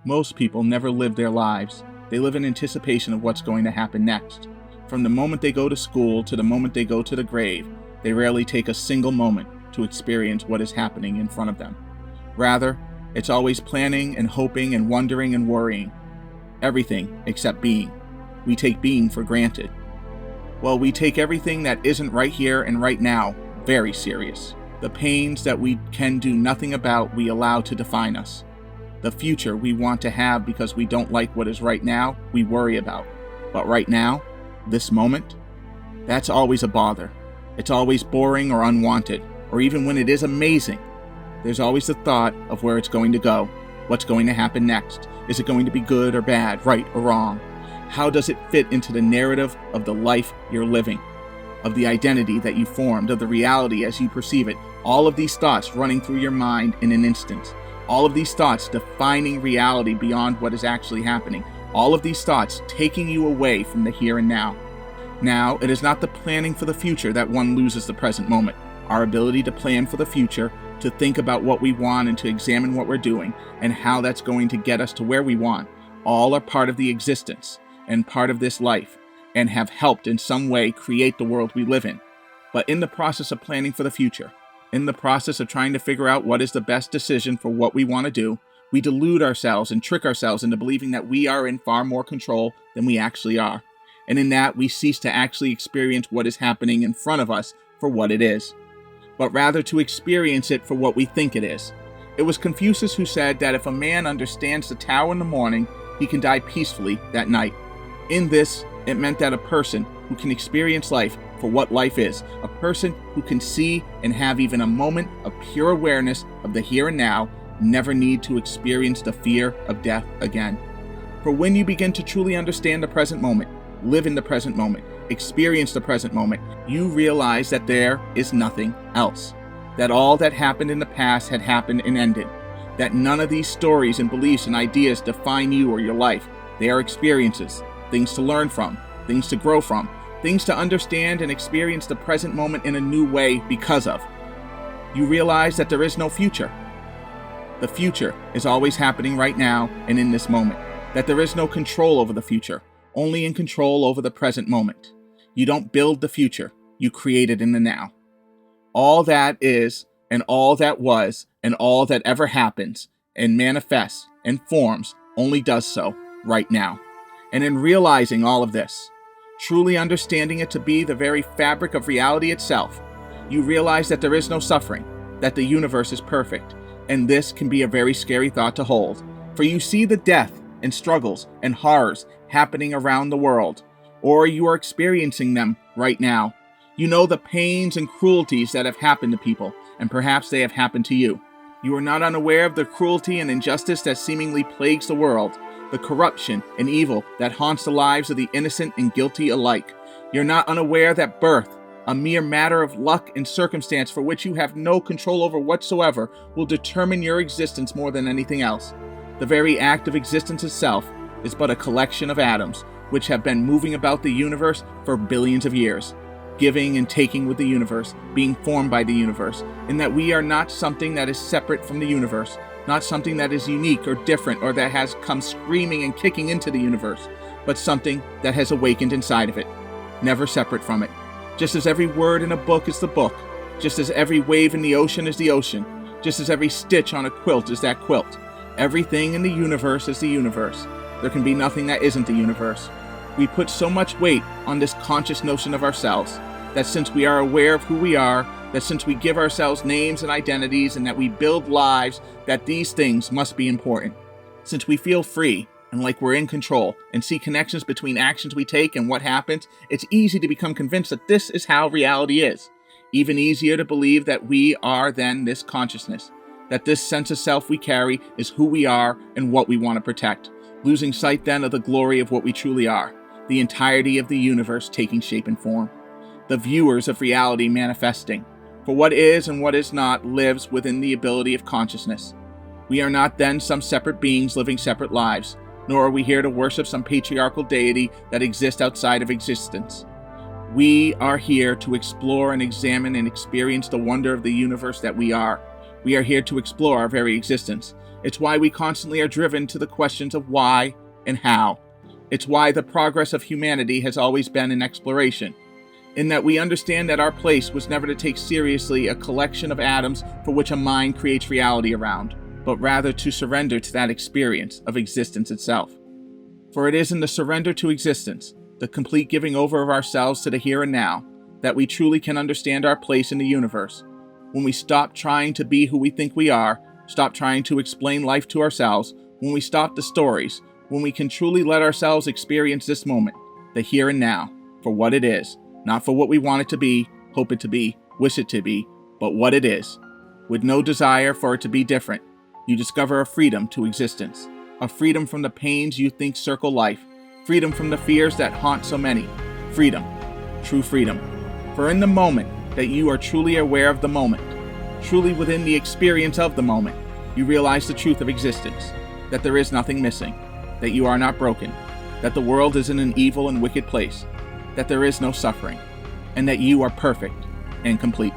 Most people never live their lives. They live in anticipation of what's going to happen next. From the moment they go to school to the moment they go to the grave, they rarely take a single moment to experience what is happening in front of them. Rather, it's always planning and hoping and wondering and worrying. Everything except being. We take being for granted. Well, we take everything that isn't right here and right now very serious. The pains that we can do nothing about, we allow to define us. The future we want to have because we don't like what is right now, we worry about. But right now, this moment, that's always a bother. It's always boring or unwanted, or even when it is amazing, there's always the thought of where it's going to go, what's going to happen next. Is it going to be good or bad, right or wrong? How does it fit into the narrative of the life you're living, of the identity that you formed, of the reality as you perceive it? All of these thoughts running through your mind in an instant. All of these thoughts defining reality beyond what is actually happening. All of these thoughts taking you away from the here and now. Now, it is not the planning for the future that one loses the present moment. Our ability to plan for the future, to think about what we want and to examine what we're doing and how that's going to get us to where we want, all are part of the existence and part of this life and have helped in some way create the world we live in. But in the process of planning for the future, in the process of trying to figure out what is the best decision for what we want to do, we delude ourselves and trick ourselves into believing that we are in far more control than we actually are. And in that, we cease to actually experience what is happening in front of us for what it is, but rather to experience it for what we think it is. It was Confucius who said that if a man understands the Tao in the morning, he can die peacefully that night. In this, it meant that a person who can experience life for what life is, a person who can see and have even a moment of pure awareness of the here and now, never need to experience the fear of death again. For when you begin to truly understand the present moment, live in the present moment, experience the present moment, you realize that there is nothing else. That all that happened in the past had happened and ended. That none of these stories and beliefs and ideas define you or your life. They are experiences, things to learn from, things to grow from, things to understand and experience the present moment in a new way because of. You realize that there is no future. The future is always happening right now and in this moment. That there is no control over the future, only in control over the present moment. You don't build the future, you create it in the now. All that is, and all that was, and all that ever happens, and manifests, and forms, only does so right now. And in realizing all of this, truly understanding it to be the very fabric of reality itself, you realize that there is no suffering, that the universe is perfect, and this can be a very scary thought to hold, for you see the death and struggles and horrors happening around the world, or you are experiencing them right now. You know the pains and cruelties that have happened to people, and perhaps they have happened to you. You are not unaware of the cruelty and injustice that seemingly plagues the world, the corruption and evil that haunts the lives of the innocent and guilty alike. You're not unaware that birth, a mere matter of luck and circumstance for which you have no control over whatsoever, will determine your existence more than anything else. The very act of existence itself is but a collection of atoms which have been moving about the universe for billions of years, giving and taking with the universe, being formed by the universe, and that we are not something that is separate from the universe, not something that is unique or different or that has come screaming and kicking into the universe, but something that has awakened inside of it, never separate from it. Just as every word in a book is the book, just as every wave in the ocean is the ocean, just as every stitch on a quilt is that quilt, everything in the universe is the universe. There can be nothing that isn't the universe. We put so much weight on this conscious notion of ourselves, that since we are aware of who we are, that since we give ourselves names and identities and that we build lives, that these things must be important. Since we feel free and like we're in control and see connections between actions we take and what happens, it's easy to become convinced that this is how reality is. Even easier to believe that we are then this consciousness, that this sense of self we carry is who we are and what we want to protect, losing sight then of the glory of what we truly are, the entirety of the universe taking shape and form, the viewers of reality manifesting. For what is and what is not lives within the ability of consciousness. We are not then some separate beings living separate lives, nor are we here to worship some patriarchal deity that exists outside of existence. We are here to explore and examine and experience the wonder of the universe that we are. We are here to explore our very existence, It's why we constantly are driven to the questions of why and how. It's why the progress of humanity has always been an exploration, in that we understand that our place was never to take seriously a collection of atoms for which a mind creates reality around, but rather to surrender to that experience of existence itself. For it is in the surrender to existence, the complete giving over of ourselves to the here and now, that we truly can understand our place in the universe. When we stop trying to be who we think we are, stop trying to explain life to ourselves, when we stop the stories, when we can truly let ourselves experience this moment, the here and now, for what it is, not for what we want it to be, hope it to be, wish it to be, but what it is. With no desire for it to be different, you discover a freedom to existence, a freedom from the pains you think circle life, freedom from the fears that haunt so many, freedom, true freedom. For in the moment that you are truly aware of the moment, truly within the experience of the moment, you realize the truth of existence, that there is nothing missing, that you are not broken, that the world isn't an evil and wicked place, that there is no suffering, and that you are perfect and complete.